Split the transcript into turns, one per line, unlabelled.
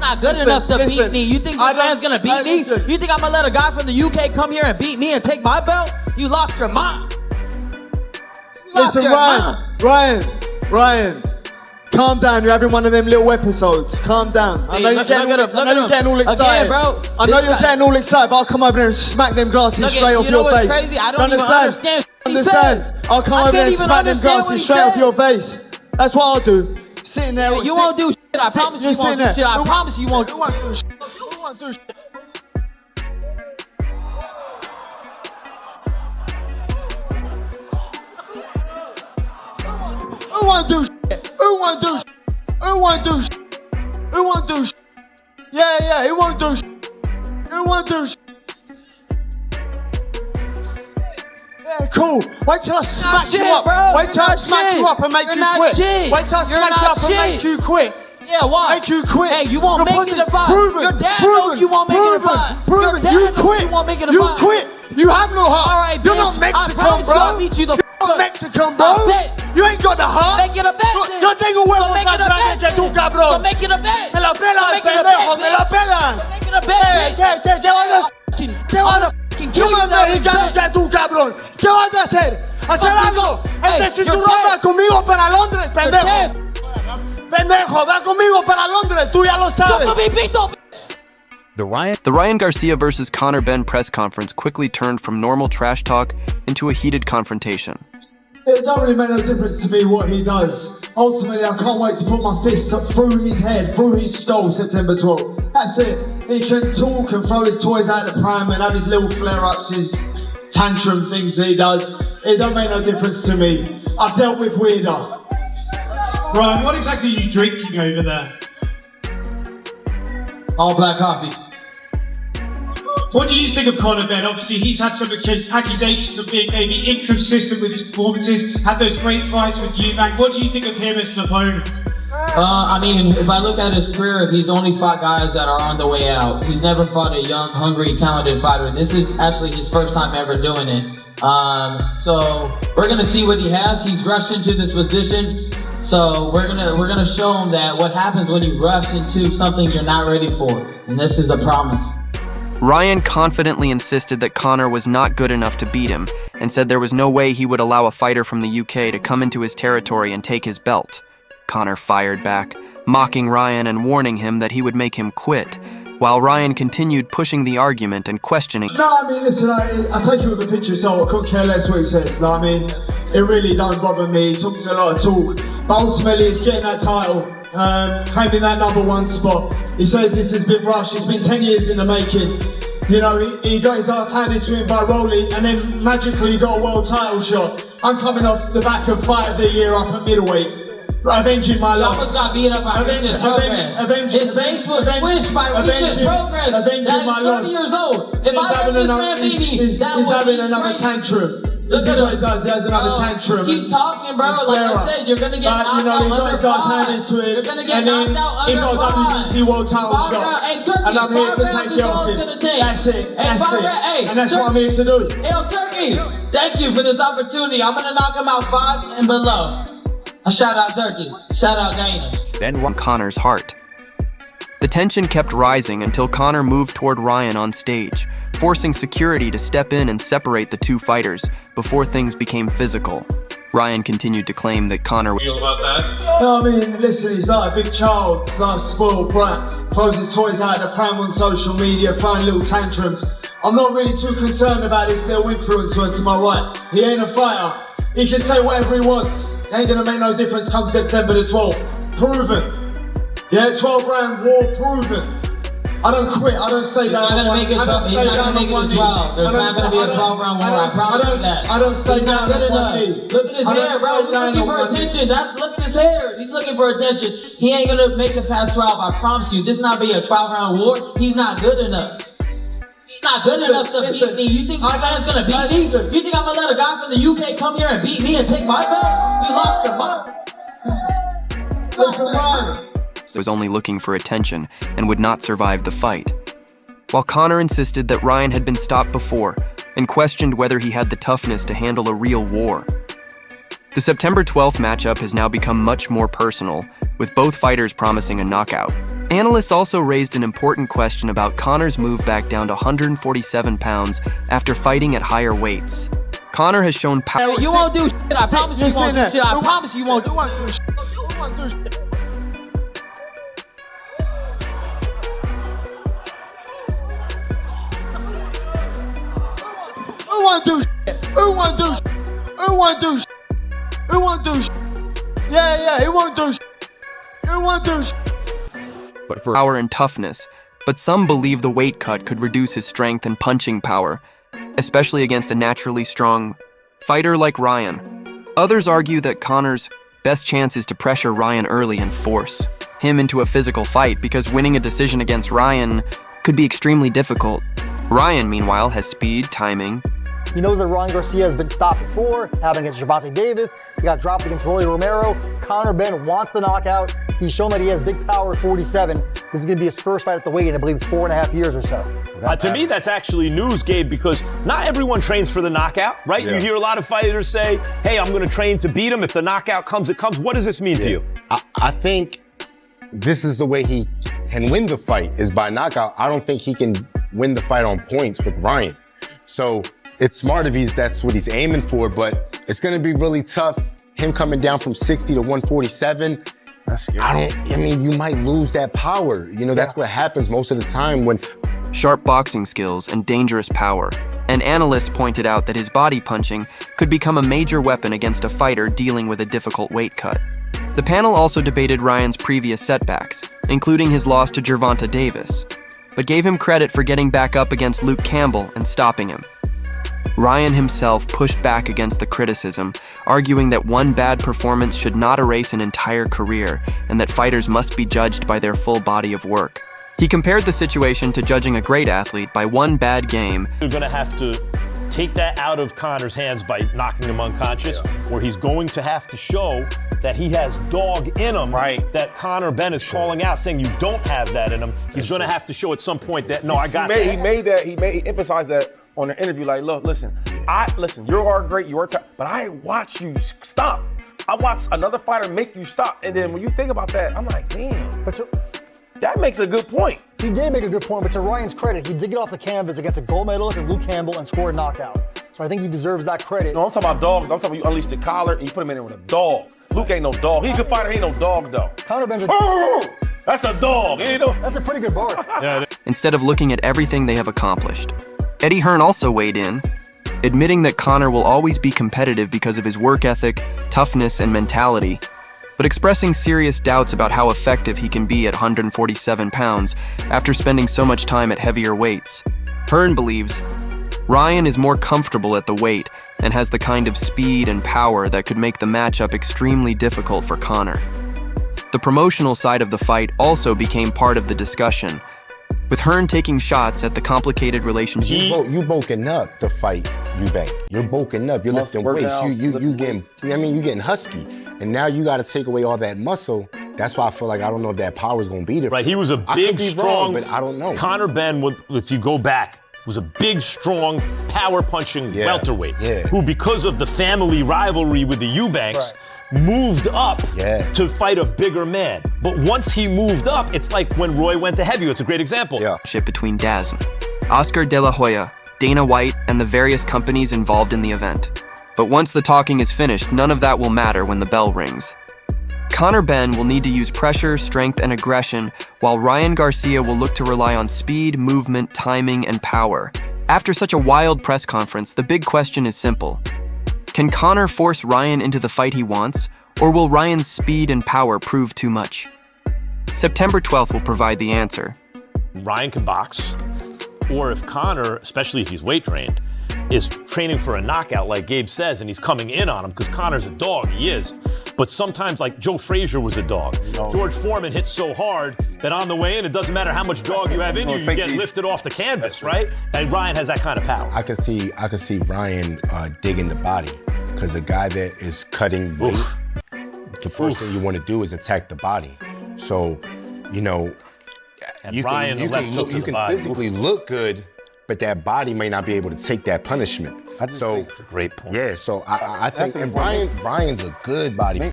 not good enough to beat me. You think this man's gonna beat me? You think I'm gonna let a guy from the UK come here and beat me and take my belt? You lost your mind.
Listen, Ryan, calm down. You're having one of them little episodes. Calm down. I know you're getting all excited.
Again, bro.
I know you're getting all excited, but I'll come over there and smack them glasses straight off your face.
Crazy? I don't even understand.
I'll come over there and smack them glasses straight off your face. That's what I'll do. Sitting there.
You won't do shit. I promise you won't do shit. I promise you won't do shit.
You won't do shit. Who won't do shit? Who won't do shit? Who won't do shit? Who won't do shit? Yeah, who won't do shit? Who won't do shit? Yeah, cool. Wait till I smack you up. Wait till I smack you up and make you quit. Wait till I smack you up and make you quit.
Yeah, why?
Make you quit.
Hey, you won't make it a fight. Your dad knows you won't make it a fight.
Proven. You quit.
You won't make it a fight.
You quit. You have no heart.
All right,
you're
bitch.
not Mexican, bro.
I'll beat you the
You're not Mexican, bro. You ain't got the heart.
Make it a bet.
Yo tengo huevos más grandes que tú, cabrón.
So make it a bet.
Me la pelas, pendejo. Me la pelas.
Make it a bet.
¿Qué vas a hacer? ¿Qué vas a hacer? ¿Qué más americano que tú, cabrón? ¿Qué vas a hacer? ¿Hacer algo? Este cinturón va conmigo para Londres, pendejo. Pendejo, va conmigo para Londres. Tú ya lo sabes.
The Ryan Garcia versus Conor Benn press conference quickly turned from normal trash talk into a heated confrontation.
It don't really make no difference to me what he does. Ultimately, I can't wait to put my fist up through his head, through his skull, September 12th. That's it. He can talk and throw his toys out the pram and have his little flare-ups, his tantrum things that he does. It don't make no difference to me. I've dealt with weirder.
Ryan, what exactly are you drinking over there?
All black coffee.
What do you think of Conor Benn? Obviously, he's had some accusations of being maybe inconsistent with his performances, had those great fights with you, man. What do you think of him as an opponent?
I mean, if I look at his career, he's only fought guys that are on the way out. He's never fought a young, hungry, talented fighter. This is actually his first time ever doing it. So we're gonna see what he has. He's rushed into this position. So we're gonna show him that what happens when you rush into something you're not ready for. And this is a promise.
Ryan confidently insisted that Conor was not good enough to beat him and said there was no way he would allow a fighter from the UK to come into his territory and take his belt. Conor fired back, mocking Ryan and warning him that he would make him quit, while Ryan continued pushing the argument and questioning.
No, I mean, listen, I take it with a pinch of salt. I couldn't care less what he says. No, I mean, it really don't bother me. He talks a lot of talk, but ultimately he's getting that title, claiming that #1 spot. He says this has been rushed. It's been 10 years in the making. You know, he got his ass handed to him by Rolly, and then magically got a world title shot. I'm coming off the back of Fight of the Year up at middleweight. Avenging my loss.
Almost got beat up by Regis Progress. His face was squished by Regis Progress.
Avenging my loss.
30 years old. If I let this man beat me,
he's having another tantrum. This is what he does. He has another tantrum.
Keep talking, bro. Like I said, you're gonna get knocked out under 5. You're gonna get knocked out under 5.
He got WBC world title shot. And I'm here to take it off him. That's it. That's it. And that's what I'm here to do.
Hey, Turkey, thank you for this opportunity. I'm gonna knock him out 5 and below. A shout out Turkey. Shout out Dana.
Then won Conor's heart. The tension kept rising until Conor moved toward Ryan on stage, forcing security to step in and separate the two fighters before things became physical. Ryan continued to claim that Conor
Feel about that?
No, I mean, listen, he's like a big child. He's like a spoiled brat. Throws his toys out of the pram on social media, throwing little tantrums. I'm not really too concerned about this little influencer to my right. He ain't a fighter. He can say whatever he wants. Ain't gonna make no difference come September the 12th. Proven. Yeah, 12-round war proven. I don't quit, I don't stay down.
He's not gonna make it 12. He's not gonna make it 12. There's not gonna be a 12-round war, I promise you that.
I don't stay down
on one knee. Look at his hair, bro. He's looking for attention. Look at his hair. He's looking for attention. He ain't gonna make it past 12, I promise you. This not be a 12-round war. He's not good enough. He's not good enough to beat me. You think this man's gonna beat me? You think I'm gonna let a guy from the UK come here and beat me and take my belt? You lost your mind.
Listen, Ryan.
was only looking for attention and would not survive the fight. While Conor insisted that Ryan had been stopped before and questioned whether he had the toughness to handle a real war. The September 12th matchup has now become much more personal, with both fighters promising a knockout. Analysts also raised an important question about Conor's move back down to 147 pounds after fighting at higher weights. Conor has shown power.
You won't do shit. I promise you won't do shit. I promise you won't do shit.
You won't do shit. Who won't do shit? Who won't do shit? Who won't do shit? Who won't do shit? Yeah, who won't do shit? Who won't do shit?
But for power and toughness, but some believe the weight cut could reduce his strength and punching power, especially against a naturally strong fighter like Ryan. Others argue that Conor's best chance is to pressure Ryan early and force him into a physical fight because winning a decision against Ryan could be extremely difficult. Ryan, meanwhile, has speed, timing.
He knows that Ryan Garcia has been stopped before, happened against Gervonta Davis. He got dropped against Rolly Romero. Conor Benn wants the knockout. He's shown that he has big power at 47. This is going to be his first fight at the weight in, I believe, 4.5 years or so.
To me, that's actually news, Gabe, because not everyone trains for the knockout, right? Yeah. You hear a lot of fighters say, hey, I'm going to train to beat him. If the knockout comes, it comes. What does this mean to you?
I think this is the way he can win the fight, is by knockout. I don't think he can win the fight on points with Ryan. So it's smart if that's what he's aiming for, but it's going to be really tough. Him coming down from 60 to 147.
That's scary.
You might lose that power. That's what happens most of the time when...
Sharp boxing skills and dangerous power. And analysts pointed out that his body punching could become a major weapon against a fighter dealing with a difficult weight cut. The panel also debated Ryan's previous setbacks, including his loss to Gervonta Davis, but gave him credit for getting back up against Luke Campbell and stopping him. Ryan himself pushed back against the criticism, arguing that one bad performance should not erase an entire career and that fighters must be judged by their full body of work. He compared the situation to judging a great athlete by one bad game.
You're going to have to take that out of Conor's hands by knocking him unconscious, where he's going to have to show that he has dog in him, right? That Conor Benn is calling out, saying you don't have that in him. He's going to have to show at some point that, no, I got that.
He emphasized that on the interview, like, look, listen, you are great, you are but I watch you stop. I watch another fighter make you stop, and then when you think about that, I'm like, damn. That makes a good point.
He did make a good point, but to Ryan's credit, he did get off the canvas against a gold medalist and Luke Campbell and score a knockout. So I think he deserves that credit.
No, I'm talking about dogs. I'm talking about you unleash the collar and you put him in there with a dog. Luke ain't no dog. He's a good fighter, he ain't no dog, though.
Conor Benn's
that's a dog.
That's a pretty good bark.
Instead of looking at everything they have accomplished. Eddie Hearn also weighed in, admitting that Conor will always be competitive because of his work ethic, toughness, and mentality, but expressing serious doubts about how effective he can be at 147 pounds after spending so much time at heavier weights. Hearn believes Ryan is more comfortable at the weight and has the kind of speed and power that could make the matchup extremely difficult for Conor. The promotional side of the fight also became part of the discussion, with Hearn taking shots at the complicated relationship.
You bulking up the fight, Eubank. You're bulking up. You're lifting weights. You getting husky, and now you got to take away all that muscle. That's why I feel like I don't know if that power's gonna be there.
Right, he was a big, strong.
But I don't know.
Conor Benn, if you go back, was a big, strong, power-punching welterweight who, because of the family rivalry with the Eubanks, moved up to fight a bigger man. But once he moved up, it's like when Roy went to heavyweight. It's a great example.
Between DAZN, Oscar De La Hoya, Dana White, and the various companies involved in the event. But once the talking is finished, none of that will matter when the bell rings. Conor Benn will need to use pressure, strength, and aggression, while Ryan Garcia will look to rely on speed, movement, timing, and power. After such a wild press conference, the big question is simple. Can Conor force Ryan into the fight he wants, or will Ryan's speed and power prove too much? September 12th will provide the answer.
Ryan can box, or if Conor, especially if he's weight trained, is training for a knockout like Gabe says, and he's coming in on him, because Conor's a dog, he is. But sometimes, like Joe Frazier was a dog. George Foreman hits so hard that on the way in, it doesn't matter how much dog you have in you, you get lifted off the canvas, right? And Ryan has that kind of power.
I could see Ryan digging the body, because a guy that is cutting weight, the first thing you want to do is attack the body. So, you can physically look good, but that body may not be able to take that punishment.
I just think it's a great point.
Yeah, so I think, and Ryan's a good body.